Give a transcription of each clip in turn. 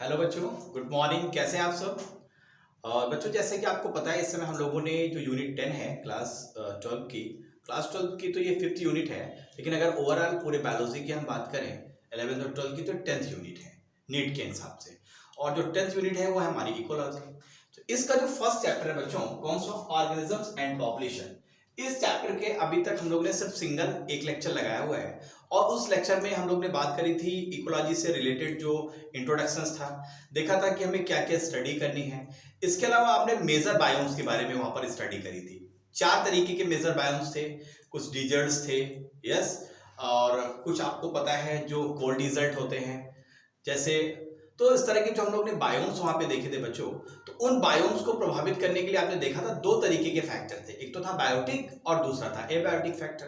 Hello बच्चों, good morning. कैसे हैं आप सब? और बच्चों, जैसे कि आपको पता है, इस समय हम लोगों ने जो यूनिट 10 है क्लास 12 की तो ये 5th यूनिट है। लेकिन अगर ओवरऑल पूरे बायोलॉजी की हम बात करें 11th और 12th की तो 10th यूनिट है नीट के हिसाब से। और जो 10th यूनिट है वो है हमारी इकोलॉजी। तो इसका जो फर्स्ट चैप्टर है बच्चों, कौन सा? Organisms and population. इस चैप्टर के अभी तक हम लोग ने सिर्फ सिंगल एक लेक्चर लगाया हुआ है और उस लेक्चर में हम लोग ने बात करी थी इकोलॉजी से रिलेटेड जो इंट्रोडक्शंस था, देखा था कि हमें क्या क्या स्टडी करनी है। इसके अलावा आपने मेजर बायोम्स के बारे में वहां पर स्टडी करी थी। 4 तरीके के मेजर बायोम्स थे, कुछ डिजर्ट्स थे, यस, और कुछ आपको पता है जो कोल्ड डिजर्ट होते हैं जैसे। तो इस तरह के जो हम लोग ने बायोम्स वहां पे देखे थे बच्चों, तो उन बायोम्स को प्रभावित करने के लिए आपने देखा था 2 तरीके के फैक्टर थे, एक तो था बायोटिक और दूसरा था एबायोटिक फैक्टर।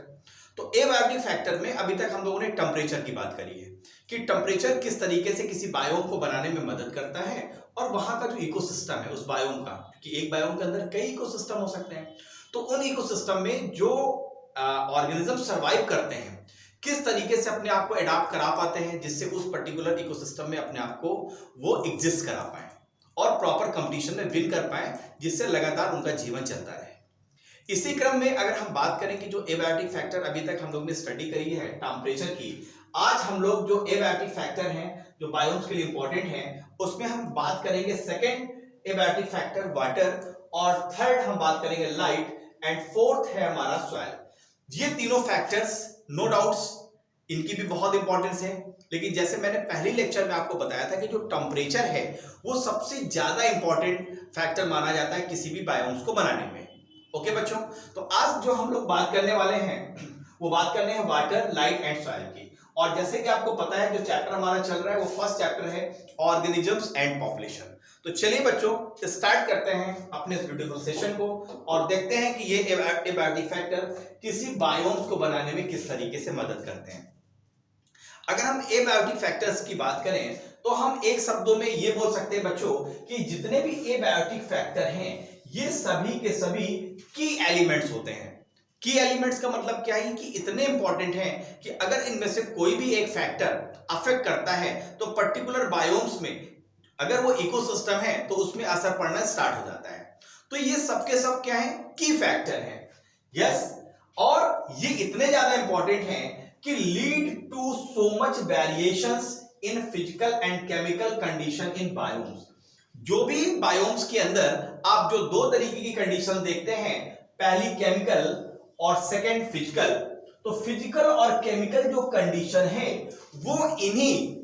तो एबायोटिक फैक्टर में अभी तक हम लोगों ने टेम्परेचर की बात करी है कि टेम्परेचर किस तरीके से किसी बायोम को बनाने में मदद करता है और वहां का जो इकोसिस्टम है उस बायोम का, क्योंकि एक बायोम के अंदर कई इकोसिस्टम हो सकते हैं, तो उन इकोसिस्टम में जो ऑर्गेनिज्म सर्वाइव करते हैं किस तरीके से अपने आप को एडाप्ट करा पाते हैं जिससे उस पर्टिकुलर इकोसिस्टम में अपने आप को वो एग्जिस्ट करा पाए और प्रॉपर कंपटीशन में विन कर पाए, जिससे लगातार उनका जीवन चलता रहे। इसी क्रम में अगर हम बात करें कि जो एबायोटिक फैक्टर अभी तक हम लोग ने स्टडी करी है टेम्परेचर की, आज हम लोग जो एबायोटिक फैक्टर हैं जो बायोम्स के लिए इंपॉर्टेंट हैं उसमें हम बात करेंगे सेकंड एबायोटिक फैक्टर वाटर, और थर्ड हम बात करेंगे लाइट, एंड फोर्थ है हमारा सॉइल। ये तीनों फैक्टर्स नो डाउट्स इनकी भी बहुत इंपॉर्टेंस है, लेकिन जैसे मैंने पहले लेक्चर में आपको बताया था कि जो टेम्परेचर है वो सबसे ज्यादा इंपॉर्टेंट फैक्टर माना जाता है किसी भी बायोम्स को बनाने में। ओके बच्चों, तो आज जो हम लोग बात करने वाले हैं वो बात करने हैं वाटर, लाइट एंड सॉइल की। और जैसे कि आपको पता है जो चैप्टर हमारा चल रहा है वो फर्स्ट चैप्टर है ऑर्गेनिजम्स एंड पॉपुलेशन। तो चलिए बच्चों स्टार्ट करते हैं अपने इस ब्यूटीफुल सेशन को और देखते हैं कि ये एबायोटिक फैक्टर किसी बायोम्स को बनाने में किस तरीके से मदद करते हैं। अगर हम एबायोटिक फैक्टर्स की बात करें तो हम एक शब्दों में ये बोल सकते हैं बच्चों कि जितने भी एबायोटिक फैक्टर हैं ये सभी के सभी की एलिमेंट्स होते हैं। की एलिमेंट्स का मतलब क्या है कि इतने इंपॉर्टेंट हैं कि अगर इनमें से कोई भी एक फैक्टर अफेक्ट करता है तो पर्टिकुलर बायोम्स में अगर वो इकोसिस्टम है तो उसमें असर पड़ना स्टार्ट हो जाता है। तो ये सबके सब क्या है? की फैक्टर है, यस। और ये इतने ज्यादा इंपॉर्टेंट हैं कि lead to so much variations in physical and chemical condition in biomes. जो भी बायोम्स के अंदर आप जो 2 तरीके की कंडीशन देखते हैं, पहली केमिकल और सेकंड फिजिकल, तो फिजिकल और केमिकल जो कंडीशन है वो इन्हीं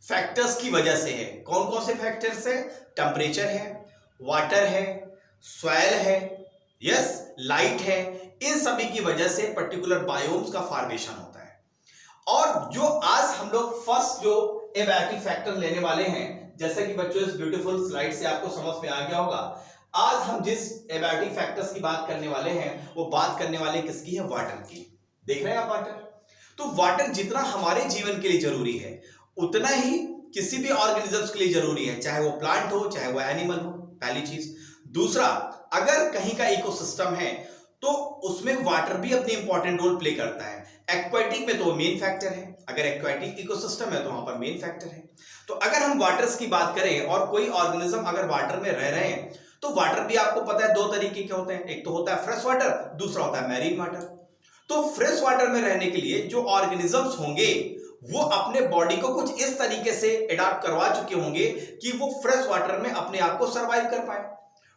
फैक्टर्स की वजह से है। कौन कौन से फैक्टर्स है? टेम्परेचर है, वाटर है, सॉइल है, यस, लाइट है। इन सभी की वजह से पर्टिकुलर बायोम्स का फॉर्मेशन होता है। और जो आज हम लोग फर्स्ट जो एबायोटिक फैक्टर लेने वाले हैं, जैसे कि बच्चों इस ब्यूटीफुल स्लाइड से आपको समझ में आ गया होगा, आज हम जिस एबायोटिक फैक्टर्स की बात करने वाले हैं वो बात करने वाले किसकी है? वाटर की। देख रहे हैं आप वाटर? तो वाटर जितना हमारे जीवन के लिए जरूरी है उतना ही किसी भी ऑर्गेनिजम्स के लिए जरूरी है, चाहे वो प्लांट हो चाहे वो एनिमल हो, पहली चीज। दूसरा, अगर कहीं का इकोसिस्टम है तो उसमें वाटर भी अपनी इंपॉर्टेंट रोल प्ले करता है। एक्वाटिक में तो वो मेन फैक्टर है, अगर एक्वाटिक इकोसिस्टम है तो वहां पर मेन फैक्टर है। तो अगर हम वाटर्स की बात करें और कोई ऑर्गेनिज्म अगर वाटर में रह रहे हैं तो वाटर भी आपको पता है 2 तरीके के होते हैं, एक तो होता है फ्रेश वाटर, दूसरा होता है मैरीन वाटर। तो फ्रेश वाटर में रहने के लिए जो ऑर्गेनिजम्स होंगे वो अपने बॉडी को कुछ इस तरीके से एडाप्ट करवा चुके होंगे कि वो फ्रेश वाटर में अपने आप को सरवाइव कर पाए।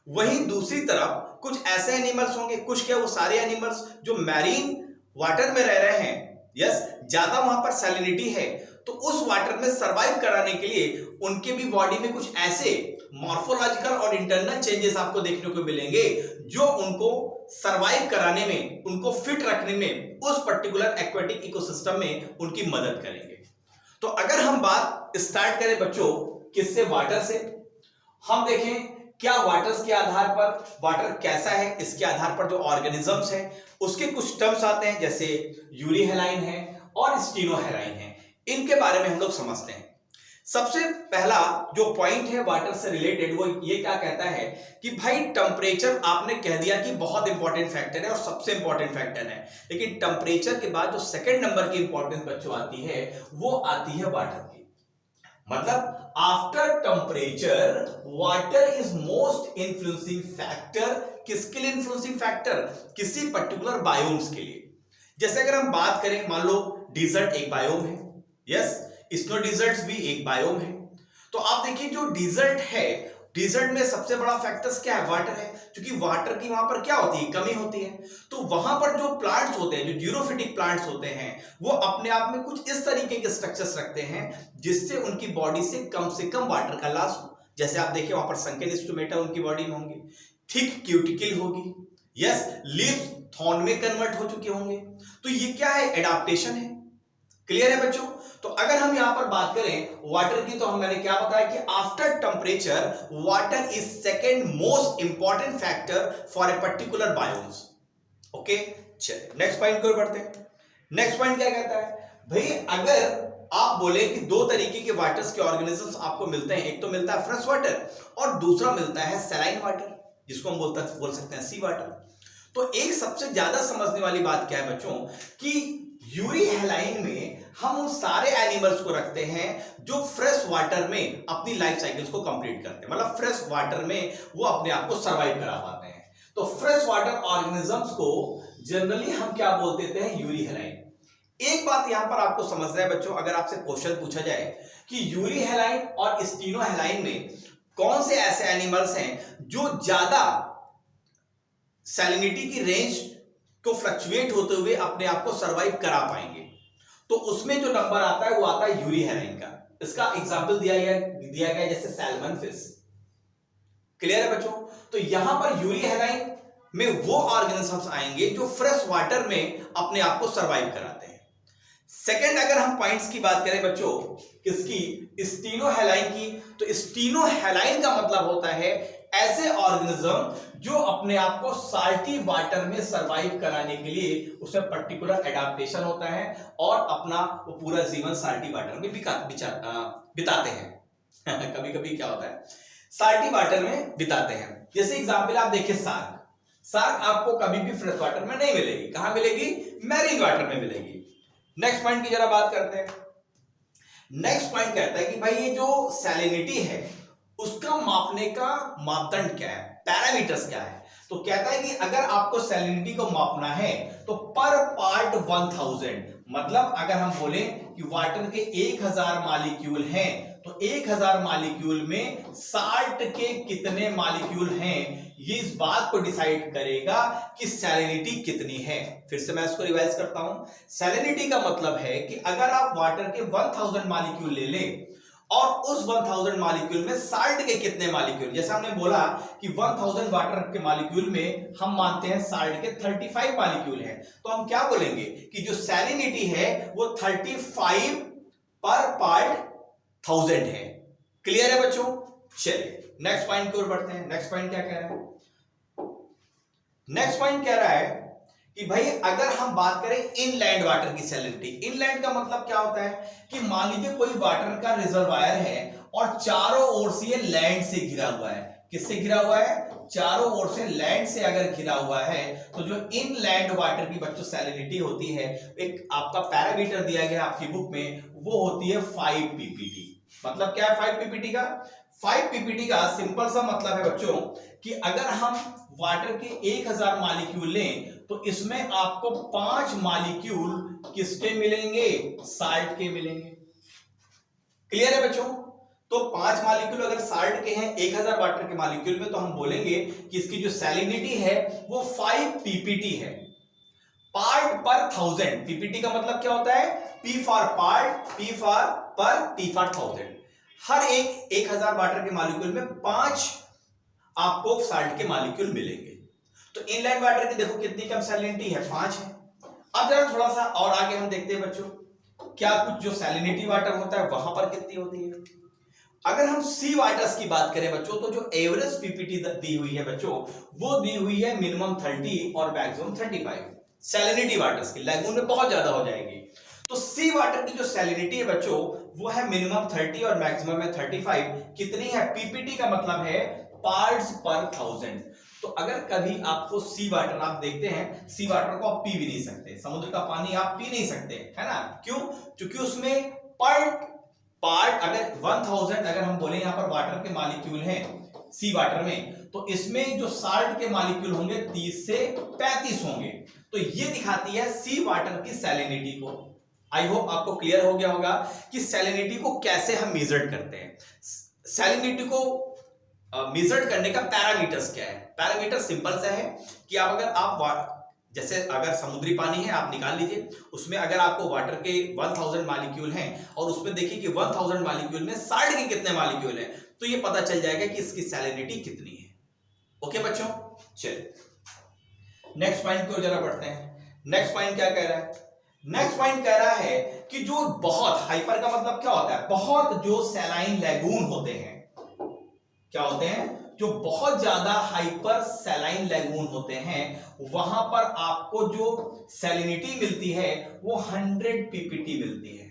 वहीं दूसरी तरफ कुछ ऐसे एनिमल्स होंगे, कुछ क्या वो सारे एनिमल्स जो मैरीन वाटर में रह रहे हैं, यस, ज्यादा वहां पर सैलिनिटी है, तो उस वाटर में सरवाइव कराने के लिए उनके भी बॉडी में कुछ ऐसे मॉर्फोलॉजिकल और इंटरनल चेंजेस आपको देखने को मिलेंगे जो उनको सरवाइव कराने में, उनको फिट रखने में, उस पर्टिकुलर एक्वाटिक इकोसिस्टम में उनकी मदद करेंगे। तो अगर हम बात स्टार्ट करें बच्चों किससे? वाटर से। हम देखें क्या वाटर्स के आधार पर वाटर कैसा है, इसके आधार पर जो ऑर्गेनिजम्स हैं उसके कुछ टर्म्स आते हैं, जैसे यूरिहेलाइन है और स्टीनोहेलाइन है। इनके बारे में हम लोग समझते हैं। सबसे पहला जो पॉइंट है वाटर से रिलेटेड वो ये क्या कहता है कि भाई टेम्परेचर आपने कह दिया कि बहुत इंपॉर्टेंट फैक्टर है और सबसे इंपॉर्टेंट फैक्टर है, लेकिन टेम्परेचर के बाद जो सेकंड नंबर की इंपॉर्टेंस बच्चों आती है वो आती है वाटर की। मतलब after temperature water is most influencing factor. किसके लिए इन्फ्लुएंसिंग फैक्टर? किसी पर्टिकुलर बायोम्स के लिए। जैसे अगर हम बात करें, मान लो डिजर्ट एक बायोम है, यस, स्नो डिजर्ट्स भी एक बायोम है। तो आप देखिए जो डिजर्ट है, डिजर्ट में सबसे बड़ा फैक्टर्स क्या है? वाटर है, क्योंकि वाटर की वहां पर क्या होती है? कमी होती है। तो वहां पर जो प्लांट्स होते हैं, जो जीरोफिटिक प्लांट्स होते हैं, वो अपने आप में कुछ इस तरीके के स्ट्रक्चर्स रखते हैं जिससे उनकी बॉडी से कम वाटर का लॉस हो। जैसे आप देखिए वहां पर संकेन स्टोमेटा उनकी बॉडी में होंगे, थिक क्यूटिकल होगी, यस, लीव्स थॉर्न में कन्वर्ट हो चुके होंगे। तो ये क्या है? एडाप्टेशन है। क्लियर है बच्चों? तो अगर हम यहां पर बात करें वाटर की, तो मैंने क्या बताया कि after temperature water is second most important factor for a particular biomes. Okay, चलिए नेक्स्ट पॉइंट को बढ़ते हैं। नेक्स्ट पॉइंट क्या कहता है भाई? अगर आप बोले कि दो तरीके के वाटर्स के ऑर्गेनिजम्स आपको मिलते हैं, एक तो मिलता है फ्रेश वाटर और दूसरा मिलता है सैलाइन वाटर, जिसको हम बोल सकते हैं सी वाटर। तो एक सबसे ज्यादा समझने वाली बात क्या है बच्चों कि यूरी हैलाइन में हम उन सारे एनिमल्स को रखते हैं जो फ्रेश वाटर में अपनी लाइफ साइकिल्स को कंप्लीट करते हैं, मतलब फ्रेश वाटर में वो अपने आप को सरवाइव करा पाते हैं। तो फ्रेश वाटर ऑर्गेनिजम्स को जनरली हम क्या बोल देते हैं? Yuri haline. एक बात यहां पर आपको समझना है बच्चों, अगर आपसे क्वेश्चन पूछा जाए कि यूरी हैलाइन और स्टीनो हैलाइन में कौन से ऐसे एनिमल्स हैं जो ज्यादा सैलिनिटी की रेंज को फ्लक्चुएट होते हुए अपने आप को सरवाइव करा पाएंगे, तो उसमें जो नंबर आता है वो आता है यूरी हैलाइन का। इसका एग्जांपल दिया गया जैसे सैल्मन फिश। क्लियर है बच्चों? तो यहां पर यूरी हैलाइन में वो ऑर्गेनिजम्स आएंगे जो फ्रेश वाटर में अपने आप को सरवाइव कराते हैं। सेकंड, अगर हम पॉइंट्स की बात करें बच्चों किसकी? स्टीनो हैलाइन की, तो स्टीनो हैलाइन का मतलब होता है ऐसे ऑर्गेनिज्म जो अपने आप को साल्टी वाटर में सरवाइव कराने के लिए उसमें पर्टिकुलर एडाप्टेशन होता है और अपना वो पूरा जीवन साल्टी वाटर में बिताते हैं। कभी कभी क्या होता है? साल्टी वाटर में बिताते हैं। जैसे एग्जांपल आप देखिए शार्क। शार्क आपको कभी भी फ्रेश वाटर में नहीं मिलेगी। कहां मिलेगी? मैरीन वाटर में मिलेगी। नेक्स्ट पॉइंट की जरा बात करते हैं। नेक्स्ट पॉइंट कहता है कि भाई ये जो सैलिनिटी है उसका मापने का मापदंड क्या है? पैरामीटर्स क्या है? तो कहता है कि अगर आपको सैलिनिटी को मापना है तो पर पार्ट 1000, मतलब अगर हम बोले कि वाटर के 1000 मॉलिक्यूल हैं तो 1000 मॉलिक्यूल में साल्ट के कितने मॉलिक्यूल हैं, ये इस बात को डिसाइड करेगा कि सैलिनिटी कितनी है। फिर से मैं इसको रिवाइज करता हूं। सैलिनिटी का मतलब है कि अगर आप वाटर के 1000 मॉलिक्यूल ले लें और उस 1000 मॉलिक्यूल में साल्ट के कितने मॉलिक्यूल, जैसे हमने बोला कि 1000 वाटर के मॉलिक्यूल में हम मानते हैं साल्ट के 35 मॉलिक्यूल हैं, तो हम क्या बोलेंगे कि जो सैलिनिटी है वो 35 पर पार्ट 1000 है। क्लियर है बच्चों? चलिए नेक्स्ट पॉइंट की ओर बढ़ते हैं। नेक्स्ट पॉइंट क्या कह रहा है? नेक्स्ट पॉइंट कह रहा है कि भाई अगर हम बात करें इनलैंड वाटर की सैलिनिटी। इनलैंड का मतलब क्या होता है कि मान लीजिए कोई वाटर का रिजर्वायर है और चारों ओर से ये लैंड से घिरा हुआ है। किससे घिरा हुआ है? चारों ओर से लैंड से अगर घिरा हुआ है तो जो इनलैंड वाटर की बच्चों सैलिनिटी होती है, एक आपका पैरामीटर दिया गया आपकी बुक में, वो होती है 5 पीपीटी। मतलब क्या है 5 पीपीटी का? 5 पीपीटी का सिंपल सा मतलब है बच्चों कि अगर हम वाटर के 1000 मॉलिक्यूल लें तो इसमें आपको 5 मॉलिक्यूल किसके मिलेंगे? साल्ट के मिलेंगे। क्लियर है बच्चों? तो 5 मॉलिक्यूल अगर साल्ट के हैं 1000 वाटर के मॉलिक्यूल में, तो हम बोलेंगे कि इसकी जो सैलिनिटी है वो 5 पीपीटी है। पार्ट पर 1000, पीपीटी का मतलब क्या होता है? P for part, P for पर, टी फॉर 1000। हर एक 1000 वाटर के मॉलिक्यूल में 5 आपको साल्ट के मॉलिक्यूल मिलेंगे। तो इनलैंड वाटर की देखो कितनी कम सैलिनिटी है? 5 है। अब जरा थोड़ा सा और आगे हम देखते हैं बच्चों, क्या कुछ जो सैलिनिटी वाटर होता है वहां पर कितनी होती है। अगर हम सी वाटर्स की बात करें बच्चों, तो जो एवरेज पीपीटी दी हुई है बच्चों, वो दी हुई है मिनिमम 30 और मैक्सिमम 35 सैलिनिटी वाटर्स की। लैगून में बहुत ज्यादा हो जाएगी। तो सी वाटर की जो सैलिनिटी है बच्चों वो है मिनिमम 30 और मैक्सिमम है 35। कितनी है? पीपीटी का मतलब है पार्ट्स पर 1000। तो अगर कभी आपको सी वाटर, आप देखते हैं सी वाटर को आप पी भी नहीं सकते, समुद्र का पानी आप पी नहीं सकते, है ना? क्यों? क्योंकि उसमें पर पार्ट अगर 1000 अगर हम बोले यहाँ पर वाटर के मॉलिक्यूल हैं सी वाटर में, तो इसमें जो साल्ट के मॉलिक्यूल होंगे 30 से 35 होंगे। तो ये दिखाती है सी वाटर की सैलिनिटी को। आई होप आपको क्लियर हो गया होगा कि सैलिनिटी को कैसे हम मेजर करते हैं। सैलिनिटी को मेजर करने का पैरामीटर्स क्या है। पैरामीटर सिंपल सा है कि आप अगर आप जैसे अगर समुद्री पानी है आप निकाल लीजिए, उसमें अगर आपको वाटर के 1000 मॉलिक्यूल हैं और उसमें देखिए कि 1000 मॉलिक्यूल में साल्ट के कितने मॉलिक्यूल हैं, तो ये पता चल जाएगा कि इसकी सैलिनिटी कितनी है। ओके बच्चों, चलिए नेक्स्ट पॉइंट को जरा पढ़ते हैं। नेक्स्ट पॉइंट क्या कह रहा है? नेक्स्ट पॉइंट कह रहा है कि जो बहुत हाइपर का मतलब क्या होता है, बहुत जो सैलाइन लैगून होते हैं, क्या होते हैं, जो बहुत ज्यादा हाइपर सैलाइन लैगून होते हैं, वहां पर आपको जो सैलिनिटी मिलती है वो 100 पीपीटी मिलती है।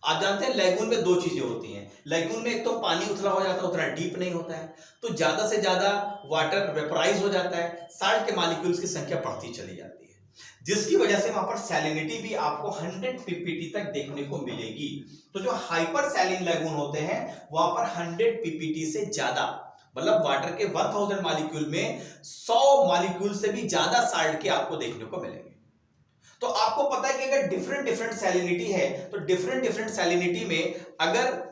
आप जानते हैं लैगून में दो चीजें होती हैं। लैगून में एक तो पानी उथला हो जाता है, उतना डीप नहीं होता है, तो ज्यादा से ज्यादा वाटर वेपराइज हो जाता है, साल्ट के मॉलिक्यूल्स की संख्या बढ़ती चली जाती है, जिसकी वजह से वहां पर सैलिनिटी भी आपको 100 पीपीटी तक देखने को मिलेगी। तो जो हाइपर सैलिन लैगून होते हैं वहां पर 100 पीपीटी से ज्यादा, मतलब वाटर के 1000 मॉलिक्यूल में 100 मॉलिक्यूल से भी ज्यादा साल्ट के आपको देखने को मिलेंगे। तो आपको पता है कि अगर डिफरेंट डिफरेंट सैलिनिटी है, तो डिफरेंट डिफरेंट सैलिनिटी में अगर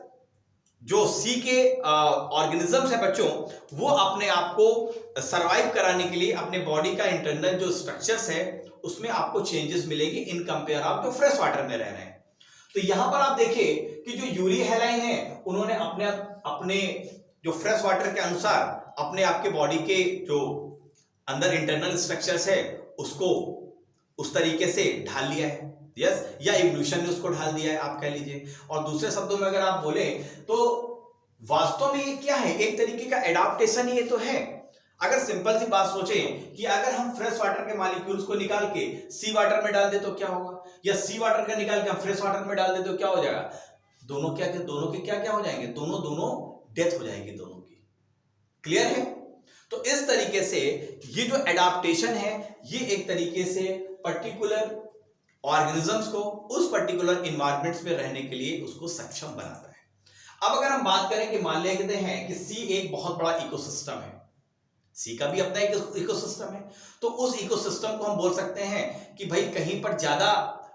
जो सी के ऑर्गेनिजम्स है बच्चों, वो अपने आप को सरवाइव कराने के लिए अपने बॉडी का इंटरनल जो स्ट्रक्चर्स है उसमें आपको चेंजेस मिलेगी इन कंपेयर आप जो फ्रेश वाटर में रह रहे हैं। तो यहां पर आप देखिए कि जो यूरी हैलाइन है उन्होंने अपने जो फ्रेश वाटर के अनुसार अपने आपके बॉडी के जो अंदर इंटरनल स्ट्रक्चर्स है उसको उस तरीके से ढाल लिया है, यस, या इवोल्यूशन ने उसको ढाल दिया है आप कह लीजिए। और दूसरे शब्दों में अगर आप बोले तो वास्तव में ये क्या है, एक तरीके का एडाप्टेशन ये तो है। अगर सिंपल सी बात सोचें कि अगर हम फ्रेश वाटर के मॉलिक्यूल्स को निकाल के सी वाटर में डाल दे तो क्या होगा, या सी वाटर का निकाल के हम फ्रेश वाटर में डाल दे तो क्या हो जाएगा, दोनों के क्या हो जाएंगे, दोनों डेथ हो जाएगी दोनों की। क्लियर है? तो इस तरीके से ये जो एडाप्टेशन है ये एक तरीके से पर्टिकुलर ऑर्गेनिजम्स को उस पर्टिकुलर इन्वायरमेंट्स में रहने के लिए उसको सक्षम बनाता है। अब अगर हम बात करें कि मान लेते हैं कि सी एक बहुत बड़ा इकोसिस्टम है, सी का भी अपना एक इकोसिस्टम है, तो उस इकोसिस्टम को हम बोल सकते हैं कि भाई कहीं पर ज्यादा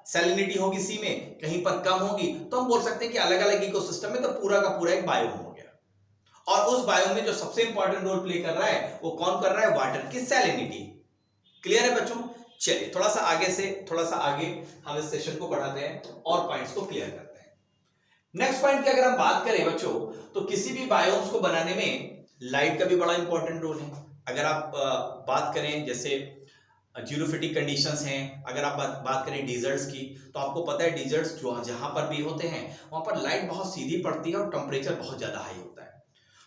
सैलिनिटी होगी सी में, कहीं पर कम होगी, तो हम बोल सकते हैं कि अलग अलग इकोसिस्टम में तो पूरा का पूरा एक बायोम हो गया। और उस बायोम में जो सबसे इंपॉर्टेंट रोल प्ले कर रहा है वो कौन कर रहा है, वाटर की सैलिनिटी। क्लियर है बच्चों? चलिए थोड़ा सा आगे हम इस सेशन को बढ़ाते हैं और पॉइंट्स को क्लियर करते हैं। नेक्स्ट पॉइंट की अगर हम बात करें बच्चों, तो किसी भी बायोम्स को बनाने में लाइट का भी बड़ा इंपॉर्टेंट रोल है। अगर आप बात करें जैसे जीरोफिटिक कंडीशंस हैं, अगर आप बात करें डिजर्ट्स की, तो आपको पता है डिजर्ट्स जो जहां पर भी होते हैं वहां पर लाइट बहुत सीधी पड़ती है और टेम्परेचर बहुत ज्यादा हाई होता है।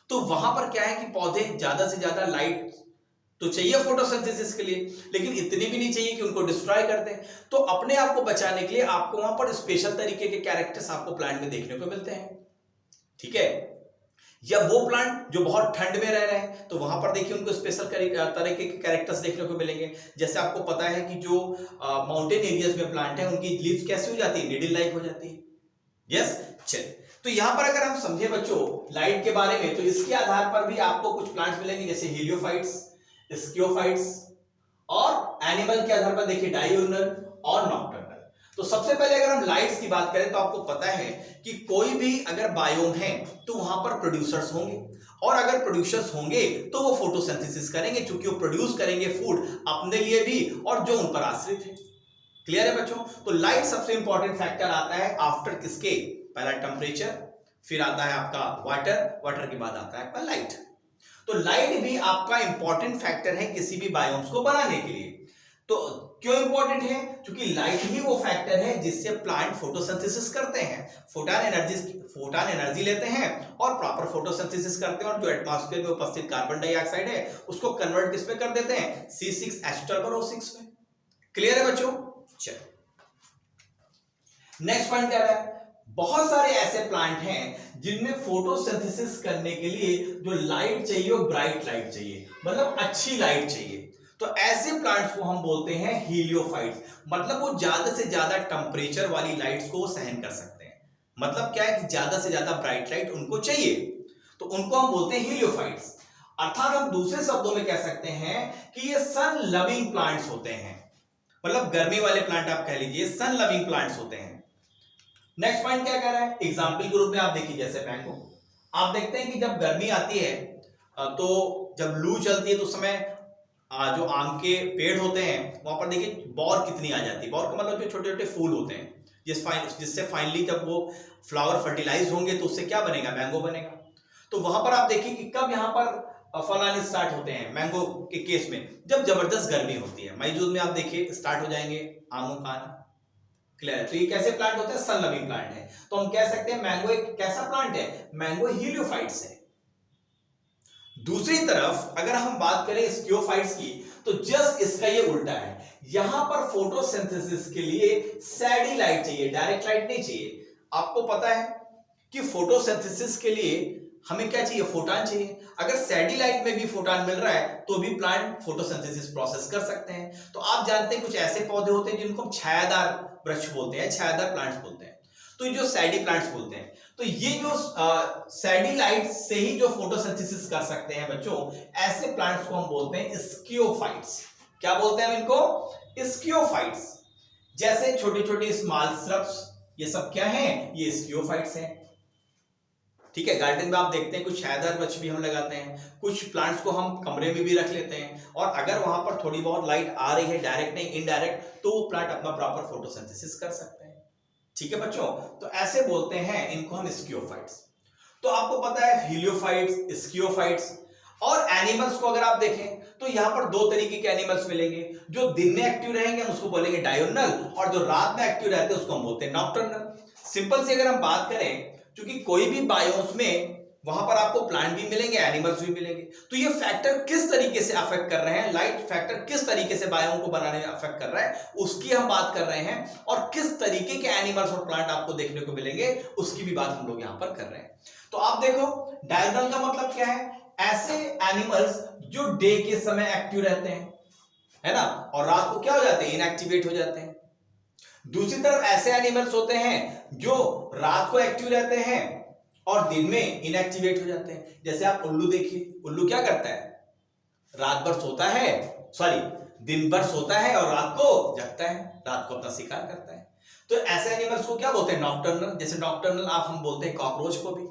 तो वहां पर क्या है कि पौधे ज्यादा से ज्यादा लाइट तो चाहिए फोटोसिंथेसिस के लिए, लेकिन इतनी भी नहीं चाहिए कि उनको डिस्ट्रॉय कर दें। तो अपने आप को बचाने के लिए आपको वहां पर स्पेशल तरीके के कैरेक्टर्स आपको प्लांट में देखने को मिलते हैं, ठीक है। या वो प्लांट जो बहुत ठंड में रह रहे हैं तो वहां पर देखिए उनको स्पेशल तरह के कैरेक्टर्स देखने को मिलेंगे। जैसे आपको पता है कि जो माउंटेन एरियाज में प्लांट है उनकी लीव्स कैसी हो जाती है, निडल लाइक हो जाती है, यस। चलिए तो यहां पर अगर हम समझे बच्चों लाइट के बारे में, तो इसके आधार पर भी आपको कुछ प्लांट्स मिलेंगे जैसे हीलियोफाइट्स, स्कियोफाइट्स, और एनिमल के आधार पर देखिए डायurnal और नॉक्टर्नल। तो सबसे पहले अगर हम लाइट्स की बात करें तो आपको पता है कि कोई भी अगर बायोम है तो वहां पर प्रोड्यूसर्स होंगे, और अगर प्रोड्यूसर्स होंगे तो वो फोटोसिंथेसिस करेंगे, क्योंकि वो प्रोड्यूस करेंगे फूड अपने लिए भी और जो उन पर आश्रित है। क्लियर है बच्चों? तो लाइट सबसे इंपॉर्टेंट फैक्टर आता है आफ्टर किसके, पहला टेम्परेचर, फिर आता है आपका वाटर के बाद आता है आपका लाइट। तो लाइट भी आपका इंपॉर्टेंट फैक्टर है किसी भी बायोम्स को बनाने के लिए। तो क्यों इंपॉर्टेंट है? क्योंकि लाइट ही वो फैक्टर है जिससे प्लांट फोटोसिंथेसिस करते हैं, फोटोन एनर्जी लेते हैं और प्रॉपर फोटोसिंथेसिस करते हैं, और जो एटमॉस्फेयर में उपस्थित कार्बन डाइऑक्साइड है उसको कन्वर्ट किस में कर देते हैं, C6H12O6 में। क्लियर है बच्चों? चलो नेक्स्ट पॉइंट क्या है, बहुत सारे ऐसे प्लांट हैं जिनमें फोटोसिंथेसिस करने के लिए जो लाइट चाहिए वो ब्राइट लाइट चाहिए, मतलब अच्छी लाइट चाहिए। तो ऐसे प्लांट्स को हम बोलते हैं हीलियोफाइट्स, मतलब वो ज्यादा से ज्यादा टेम्परेचर वाली लाइट्स को सहन कर सकते हैं। मतलब क्या है कि ज्यादा से ज्यादा ब्राइट लाइट उनको चाहिए, तो उनको हम बोलते हैं हीलियोफाइट्स। अर्थात हम दूसरे शब्दों में कह सकते हैं कि ये सन लविंग प्लांट्स होते हैं, मतलब गर्मी वाले प्लांट आप कह लीजिए, सन लविंग प्लांट्स होते हैं। नेक्स्ट पॉइंट क्या कह रहा है, एग्जाम्पल के रूप में आप देखिए, जैसे मैंगो, आप देखते हैं कि जब गर्मी आती है तो जब लू चलती है तो उस समय जो आम के पेड़ होते हैं वहां पर देखिए बौर कितनी आ जाती है। बौर का मतलब जो छोटे छोटे फूल होते हैं जिससे फाइनली जब वो फ्लावर फर्टिलाइज होंगे तो उससे क्या बनेगा, मैंगो बनेगा। तो वहां पर आप देखिए कि कब यहाँ पर फल आने स्टार्ट होते हैं मैंगो के केस में, जब जबरदस्त गर्मी होती है। मई जून में आप देखिए स्टार्ट हो जाएंगे आमों का आना। क्लियर? तो ये कैसे प्लांट होते हैं, सन लविंग प्लांट है। तो हम कह सकते हैं मैंगो एक कैसा प्लांट है, मैंगो हीलियोफाइट्स है। दूसरी तरफ अगर हम बात करें स्कियोफाइट्स की, तो जस्ट इसका ये उल्टा है। यहां पर फोटोसिंथेसिस के लिए सैडी लाइट चाहिए, डायरेक्ट लाइट नहीं चाहिए। आपको पता है कि फोटोसिंथेसिस के लिए हमें क्या चाहिए, फोटॉन चाहिए। अगर सैडी लाइट में भी फोटॉन मिल रहा है तो भी प्लांट फोटोसिंथेसिस प्रोसेस कर सकते हैं। तो आप जानते हैं कुछ ऐसे पौधे होते हैं जिनको हम छायादार वृक्ष बोलते हैं, छायादार प्लांट्स बोलते हैं, तो जो सैडी प्लांट्स बोलते हैं। तो ये जो सैडी लाइट से ही जो फोटोसिंथेसिस कर सकते हैं बच्चों, ऐसे प्लांट्स को हम बोलते हैं स्कियोफाइट्स। क्या बोलते हैं हम इनको, स्कियोफाइट्स। जैसे छोटे छोटे स्मॉल श्रब्स, ये सब क्या हैं, ये स्कियोफाइट्स हैं। ठीक है, गार्डन में आप देखते हैं कुछ छायादार वृक्ष भी हम लगाते हैं, कुछ प्लांट्स को हम कमरे में भी रख लेते हैं, और अगर वहां पर थोड़ी बहुत लाइट आ रही है, डायरेक्ट नहीं इनडायरेक्ट, तो वो प्लांट अपना प्रॉपर फोटोसिंथेसिस कर सकते हैं। ठीक है बच्चों, तो ऐसे बोलते हैं इनको हम स्कियोफाइट्स। तो आपको पता है हीलियोफाइट्स, स्कियोफाइट्स। और एनिमल्स को अगर आप देखें तो यहां पर दो तरीके के एनिमल्स मिलेंगे। जो दिन में एक्टिव रहेंगे हम उसको बोलेंगे डायोनल, और जो रात में एक्टिव रहते हैं उसको हम बोलते हैं नॉकटर्नल। सिंपल से अगर हम बात करें, क्योंकि कोई भी बायोम्स में वहां पर आपको प्लांट भी मिलेंगे, एनिमल्स भी मिलेंगे, तो ये फैक्टर किस तरीके से अफेक्ट कर रहे हैं, लाइट फैक्टर किस तरीके से बायोम को बनाने में अफेक्ट कर रहा है, उसकी हम बात कर रहे हैं। और किस तरीके के एनिमल्स और प्लांट आपको देखने को मिलेंगे, उसकी भी बात हम लोग यहां पर कर रहे हैं। तो आप देखो, डायगोनल का मतलब क्या है, ऐसे एनिमल्स जो डे के समय एक्टिव रहते हैं, है ना, और रात को क्या हो जाते हैं, इनएक्टिवेट हो जाते हैं। दूसरी तरफ ऐसे एनिमल्स होते हैं जो रात को एक्टिव रहते हैं और दिन में इनएक्टिवेट हो जाते हैं। जैसे आप उल्लू देखिए, उल्लू क्या करता है, रात भर सोता है, सॉरी दिन भर सोता है और रात को जगता है, रात को अपना शिकार करता है। तो ऐसे एनिमल्स को क्या बोलते हैं, नॉकटर्नल। जैसे नॉकटर्नल आप हम बोलते हैं कॉकरोच को भी।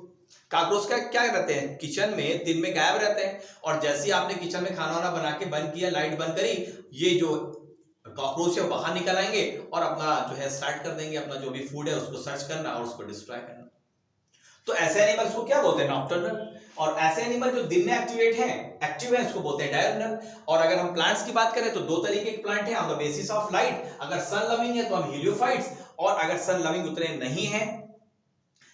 कॉकरोच का क्या रहते हैं, किचन में दिन में गायब रहते हैं, और जैसे ही आपने किचन में खाना वाना बना के बंद किया, लाइट बंद करी, ये जो कॉकरोच है बाहर निकल आएंगे और अपना जो है स्टार्ट कर देंगे अपना जो भी फूड है उसको सर्च करना और उसको डिस्ट्रॉय करना। तो ऐसे एनिमल्स को क्या बोलते हैं, नॉकटर्नल। और ऐसे एनिमल जो दिन में एक्टिव है उसको बोलते हैं डायर्नल। और अगर हम प्लांट्स की बात करें तो दो तरीके के प्लांट हैं on the basis of light. अगर सन लविंग है तो हम हीलियोफाइट्स, और अगर सन लविंग उतने नहीं है,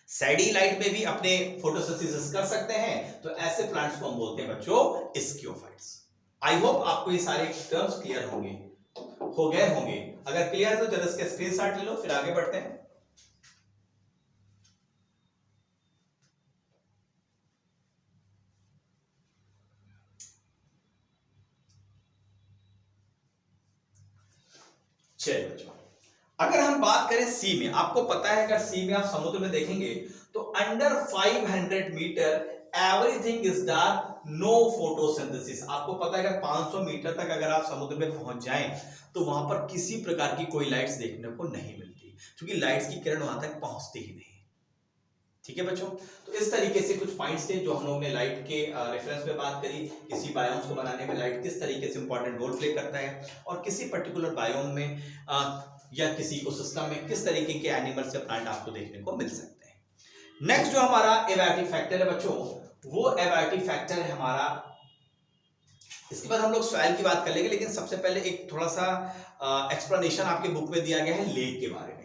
सैडी लाइट में भी अपने फोटोसिंथेसिस कर सकते हैं, तो ऐसे प्लांट्स को हम बोलते हैं बच्चों स्कियोफाइट्स। आई होप आपको ये सारे टर्म्स क्लियर हो गए होंगे। अगर क्लियर है तो जरा इसका स्क्रीनशॉट ले लो, फिर आगे बढ़ते हैं। चलिए बच्चों, अगर हम बात करें सी में, आपको पता है अगर सी में आप समुद्र में देखेंगे तो under 500 metre everything is dark, no photosynthesis. आपको पता है अगर 500 मीटर तक अगर आप समुद्र में पहुंच जाएं तो वहां पर किसी प्रकार की कोई लाइट्स देखने को नहीं मिलती, क्योंकि लाइट्स की किरण वहां तक पहुंचती ही नहीं। ठीक है बच्चों, तो इस तरीके से कुछ पॉइंट्स थे जो हम लोगों ने लाइट के रेफरेंस में बात करी, किसी बायोम्स को बनाने में लाइट किस तरीके से इंपॉर्टेंट रोल प्ले करता है, और किसी पर्टिकुलर बायोम में या किसी इकोसिस्टम में किस तरीके के एनिमल्स या प्लांट आपको देखने को मिल सकते हैं। नेक्स्ट जो हमारा एबायोटिक फैक्टर है बच्चों, वो एबायोटिक फैक्टर है हमारा, इसके बाद हम लोग सॉइल की बात कर लेंगे, लेकिन सबसे पहले एक थोड़ा सा एक्सप्लेनेशन आपके बुक में दिया गया है लेक के बारे में।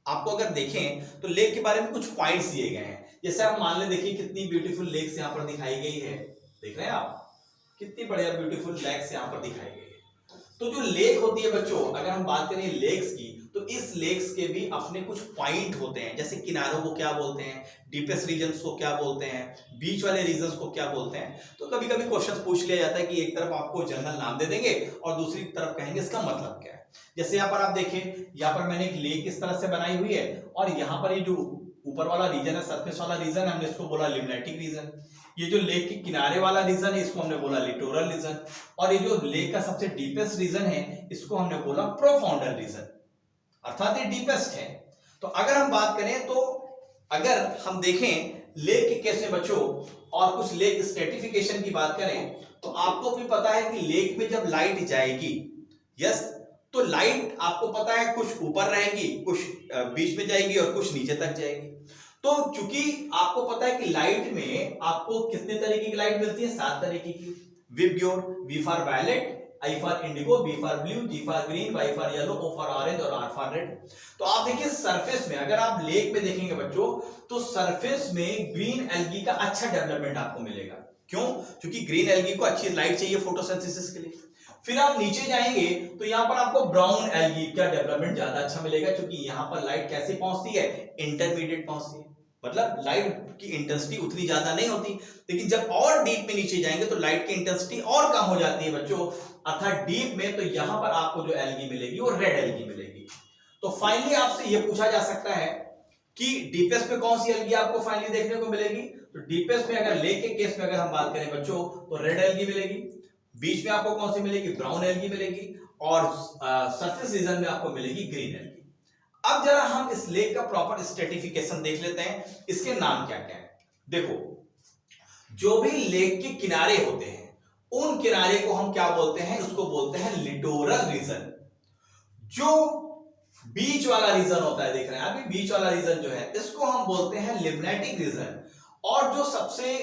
आपको अगर देखें तो लेक के बारे में कुछ पॉइंट्स दिए गए हैं। जैसे आप मान ले, देखिए कितनी ब्यूटीफुल लेक्स यहाँ पर दिखाई गई है, देख रहे हैं आप, कितनी बढ़िया ब्यूटीफुल लेक्स यहाँ पर दिखाई गई है। तो जो लेक होती है बच्चों, अगर हम बात करें लेक्स की, तो इस लेक्स के भी अपने कुछ पॉइंट होते हैं। जैसे किनारों को क्या बोलते हैं, डीपेस्ट रीजन्स को क्या बोलते हैं, बीच वाले रीजन्स को क्या बोलते हैं। तो कभी कभी क्वेश्चन पूछ लिया जाता है कि एक तरफ आपको जनरल नाम दे देंगे और दूसरी तरफ कहेंगे इसका मतलब क्या है। जैसे यहाँ पर आप देखें, यहाँ पर मैंने एक लेक इस तरह से बनाई हुई है, और यहाँ पर ये जो ऊपर वाला रीजन है, सरफेस वाला रीजन, हमने इसको बोला लिम्नेटिक रीजन। ये जो लेक के किनारे वाला रीजन है इसको हमने बोला लिटोरल रीजन, और ये जो लेक का सबसे डीपेस्ट रीजन है इसको हमने बोला प्रोफाउंडल रीजन, अर्थात ये डीपेस्ट है। तो अगर हम बात करें तो अगर हम देखें लेक के केस में बच्चों और कुछ लेक स्ट्रेटिफिकेशन की बात करें तो आपको भी पता है कि लेक में जब लाइट जाएगी, यस, तो लाइट आपको पता है कुछ ऊपर रहेगी, कुछ बीच में जाएगी और कुछ नीचे तक जाएगी। तो चूंकि आपको पता है कि लाइट में आपको कितने तरीके की लाइट मिलती है, 7 तरीके की। VIBGYOR, V for violet, I for indigo, B for blue, G for green, Y for yellow, O for orange और आर फॉर रेड। तो आप देखिए सरफेस में, अगर आप लेक में देखेंगे बच्चों तो सरफेस में ग्रीन एल्गी का अच्छा डेवलपमेंट आपको मिलेगा। क्यों? क्योंकि ग्रीन एल्गी को अच्छी लाइट चाहिए फोटोसिंथेसिस के लिए। फिर आप नीचे जाएंगे तो यहाँ पर आपको ब्राउन एल्गी का डेवलपमेंट ज्यादा अच्छा मिलेगा, क्योंकि यहाँ पर लाइट कैसे पहुंचती है, इंटरमीडिएट पहुंचती है, मतलब लाइट की इंटेंसिटी उतनी ज्यादा नहीं होती। लेकिन जब और डीप में नीचे जाएंगे तो लाइट की इंटेंसिटी और कम हो जाती है बच्चों, अर्थात डीप में। तो यहां पर आपको जो एल्गी मिलेगी वो रेड एल्गी मिलेगी। तो फाइनली आपसे ये पूछा जा सकता है कि डीपेस्ट में कौन सी एल्गी आपको फाइनली देखने को मिलेगी। तो डीपेस्ट में अगर लेक के केस में अगर हम बात करें बच्चों तो रेड एल्गी मिलेगी, बीच में आपको कौन सी मिलेगी, ब्राउन एल्गी मिलेगी, और सरफेस रीजन में आपको मिलेगी ग्रीन एल्गी। अब जरा हम इस लेक का प्रॉपर स्ट्रेटिफिकेशन देख लेते हैं, इसके नाम क्या क्या है। देखो, जो भी लेक के किनारे होते हैं उन किनारे को हम क्या बोलते हैं, उसको बोलते हैं लिटोरल रीजन। जो बीच वाला रीजन होता है, देख रहे हैं अभी बीच वाला रीजन जो है इसको हम बोलते हैं लिम्नेटिक रीजन, और जो सबसे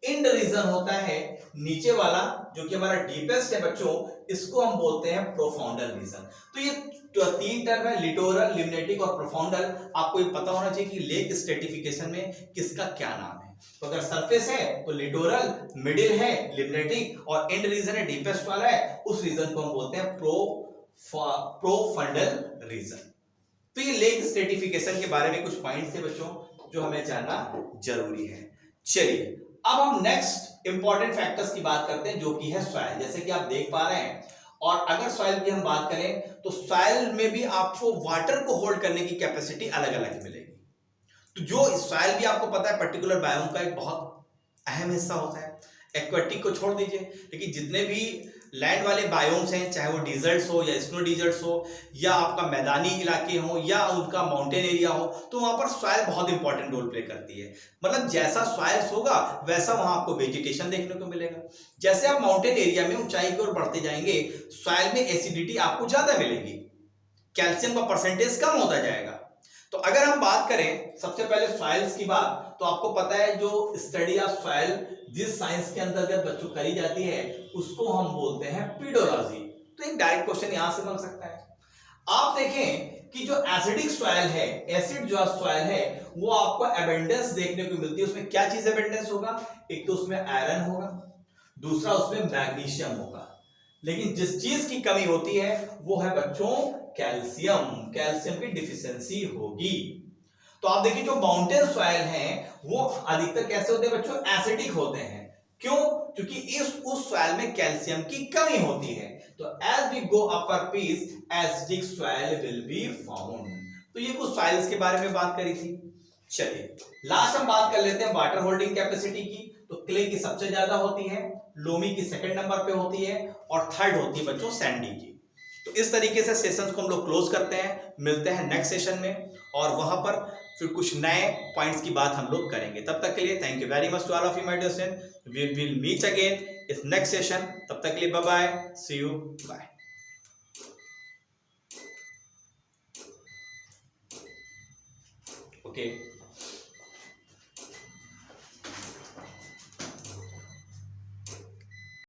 इंड रीजन होता है नीचे वाला जो कि हमारा डीपेस्ट है बच्चों, इसको हम बोलते हैं प्रोफाउंडल रीजन। तो ये 3 टर्म है, लिटोरल, लिम्नेटिक और प्रोफाउंडल। आपको ये पता होना चाहिए कि लेक स्ट्रेटिफिकेशन में किसका क्या नाम है। तो अगर सरफेस है तो लिटोरल, मिडिल है लिम्नेटिक, और एंड रीजन है डीपेस्ट वाला है, उस रीजन को हम बोलते हैं प्रोफाउंडल रीजन। तो ये लेक स्ट्रेटिफिकेशन के बारे में कुछ पॉइंट्स थे बच्चों जो हमें जानना जरूरी है। चलिए अब हम नेक्स्ट इंपॉर्टेंट फैक्टर्स की बात करते हैं, जो कि है सॉइल। जैसे कि आप देख पा रहे हैं, और अगर सॉइल की हम बात करें तो सॉइल में भी आपको वाटर को होल्ड करने की कैपेसिटी अलग अलग मिलेगी। तो जो सॉइल भी आपको पता है पर्टिकुलर बायोम का एक बहुत अहम हिस्सा होता है। एक्वेटिक को छोड़ दीजिए, लेकिन जितने भी लैंड वाले बायोम्स हैं, चाहे वो डिजर्ट्स हो या स्नो डिजर्ट्स हो या आपका मैदानी इलाके हो या उनका माउंटेन एरिया हो, तो वहां पर सॉइल बहुत इंपॉर्टेंट रोल प्ले करती है। मतलब जैसा सॉइल्स होगा वैसा वहां आपको वेजिटेशन देखने को मिलेगा। जैसे आप माउंटेन एरिया में ऊंचाई की ओर बढ़ते जाएंगे, सॉइल में एसिडिटी आपको ज्यादा मिलेगी, कैल्शियम का परसेंटेज कम होता जाएगा। तो अगर हम बात करें सबसे पहले सॉइल्स की बात, तो आपको पता है जो स्टडी ऑफ सॉइल जिस साइंस के अंतर्गत बच्चों करी जाती है उसको हम बोलते हैं पीडोलॉजी। तो एक डायरेक्ट क्वेश्चन यहां से बन सकता है। आप देखें कि जो एसिडिक सॉइल है, एसिड जो सॉइल है वो आपको एबेंडेंस देखने को मिलती है। उसमें क्या चीज एबेंडेंस होगा, एक तो उसमें आयरन होगा, दूसरा उसमें मैग्नीशियम होगा, लेकिन जिस चीज की कमी होती है वो है बच्चों कैल्शियम। कैल्शियम की डिफिशियंसी होगी। तो आप देखिए जो माउंटेन सॉइल हैं वो अधिकतर कैसे होते हैं बच्चों, एसिडिक होते हैं। क्यों? क्योंकि उस सॉइल में कैल्शियम की कमी होती है। तो as we go upper piece acidic soil will be found. तो ये कुछ सॉइल्स के बारे में बात करी थी। चलिए लास्ट हम बात कर लेते हैं वाटर होल्डिंग कैपेसिटी की। तो क्ले की सबसे ज्यादा होती है, लोमी की सेकंड नंबर पे होती है, और थर्ड होती है बच्चों सैंडी की। तो इस तरीके से सेशंस को हम लोग क्लोज करते हैं। मिलते हैं नेक्स्ट सेशन में, और वहां पर फिर कुछ नए पॉइंट्स की बात हम लोग करेंगे। तब तक के लिए thank you very much to all of you my dear student. We will meet again इस नेक्स्ट सेशन। तब तक के लिए bye bye, see you, bye. Okay